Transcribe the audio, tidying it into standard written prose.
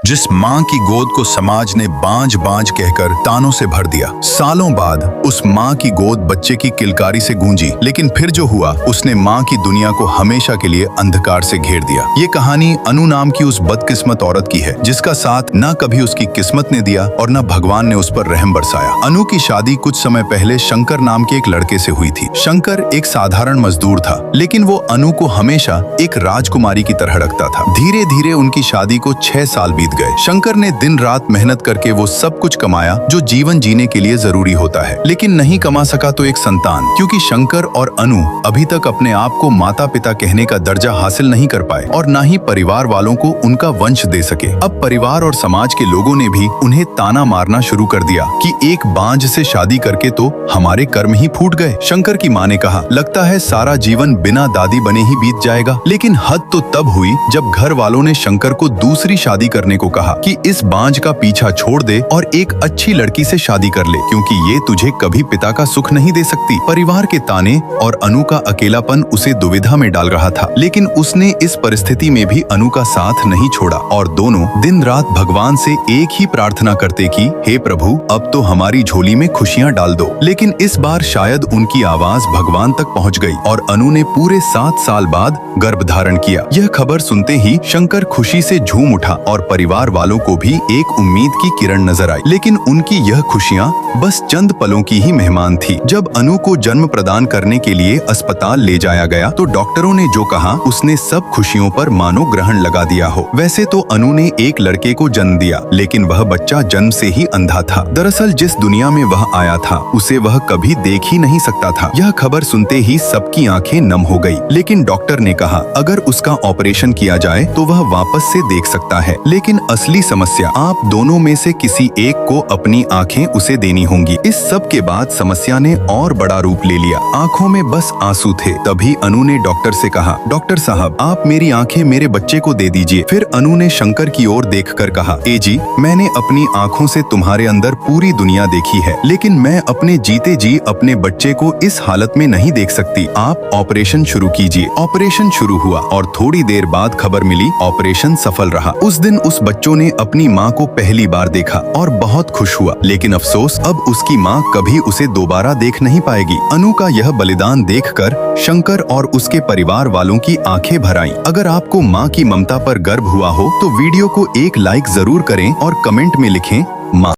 जिस माँ की गोद को समाज ने बांझ बांझ कहकर तानों से भर दिया। सालों बाद उस माँ की गोद बच्चे की किलकारी से गूंजी, लेकिन फिर जो हुआ उसने माँ की दुनिया को हमेशा के लिए अंधकार से घेर दिया। ये कहानी अनु नाम की उस बदकिस्मत औरत की है जिसका साथ न कभी उसकी किस्मत ने दिया और न भगवान ने उस पर रहम बरसाया। अनु की शादी कुछ समय पहले शंकर नाम के एक लड़के से हुई थी। शंकर एक साधारण मजदूर था, लेकिन वो अनु को हमेशा एक राजकुमारी की तरह रखता था। धीरे धीरे उनकी शादी को 6 साल बीत गए। शंकर ने दिन रात मेहनत करके वो सब कुछ कमाया जो जीवन जीने के लिए जरूरी होता है, लेकिन नहीं कमा सका तो एक संतान, क्योंकि शंकर और अनु अभी तक अपने आप को माता पिता कहने का दर्जा हासिल नहीं कर पाए और न ही परिवार वालों को उनका वंश दे सके। अब परिवार और समाज के लोगों ने भी उन्हें ताना मारना शुरू कर दिया कि एक बांझ से शादी करके तो हमारे कर्म ही फूट गए। शंकर की माँ ने कहा, लगता है सारा जीवन बिना दादी बने ही बीत जाएगा। लेकिन हद तो तब हुई जब घर वालों ने शंकर को दूसरी शादी करने को कहा कि इस बांझ का पीछा छोड़ दे और एक अच्छी लड़की से शादी कर ले, क्योंकि ये तुझे कभी पिता का सुख नहीं दे सकती। परिवार के ताने और अनु का अकेलापन उसे दुविधा में डाल रहा था, लेकिन उसने इस परिस्थिति में भी अनु का साथ नहीं छोड़ा और दोनों दिन रात भगवान से एक ही प्रार्थना करते कि हे प्रभु, अब तो हमारी झोली में खुशियाँ डाल दो। लेकिन इस बार शायद उनकी आवाज भगवान तक पहुँच गई और अनु ने पूरे 7 साल बाद गर्भ धारण किया। यह खबर सुनते ही शंकर खुशी से झूम उठा और परिवार वालों को भी एक उम्मीद की किरण नजर आई। लेकिन उनकी यह खुशियाँ बस चंद पलों की ही मेहमान थी। जब अनु को जन्म प्रदान करने के लिए अस्पताल ले जाया गया तो डॉक्टरों ने जो कहा उसने सब खुशियों पर मानो ग्रहण लगा दिया हो। वैसे तो अनु ने एक लड़के को जन्म दिया, लेकिन वह बच्चा जन्म से ही अंधा था। दरअसल जिस दुनिया में वह आया था उसे वह कभी देख ही नहीं सकता था। यह खबर सुनते ही सबकी आंखें नम हो गई। लेकिन डॉक्टर ने कहा, अगर उसका ऑपरेशन किया जाए तो वह वापस से देख सकता है। लेकिन असली समस्या आप दोनों में से किसी एक को अपनी आंखें उसे देनी होंगी। इस सब के बाद समस्या ने और बड़ा रूप ले लिया। आंखों में बस आंसू थे। तभी अनु ने डॉक्टर से कहा, डॉक्टर साहब, आप मेरी आंखें मेरे बच्चे को दे दीजिए। फिर अनु ने शंकर की ओर देखकर कहा, ए जी, मैंने अपनी आंखों से तुम्हारे अंदर पूरी दुनिया देखी है, लेकिन मैं अपने जीते जी अपने बच्चे को इस हालत में नहीं देख सकती। आप ऑपरेशन शुरू कीजिए। ऑपरेशन शुरू हुआ और थोड़ी देर बाद खबर मिली, ऑपरेशन सफल रहा। उस दिन उस बच्चों ने अपनी माँ को पहली बार देखा और बहुत खुश हुआ, लेकिन अफसोस अब उसकी माँ कभी उसे दोबारा देख नहीं पाएगी। अनु का यह बलिदान देखकर शंकर और उसके परिवार वालों की आंखें भर आईं। अगर आपको माँ की ममता पर गर्व हुआ हो तो वीडियो को एक लाइक जरूर करें और कमेंट में लिखें, माँ।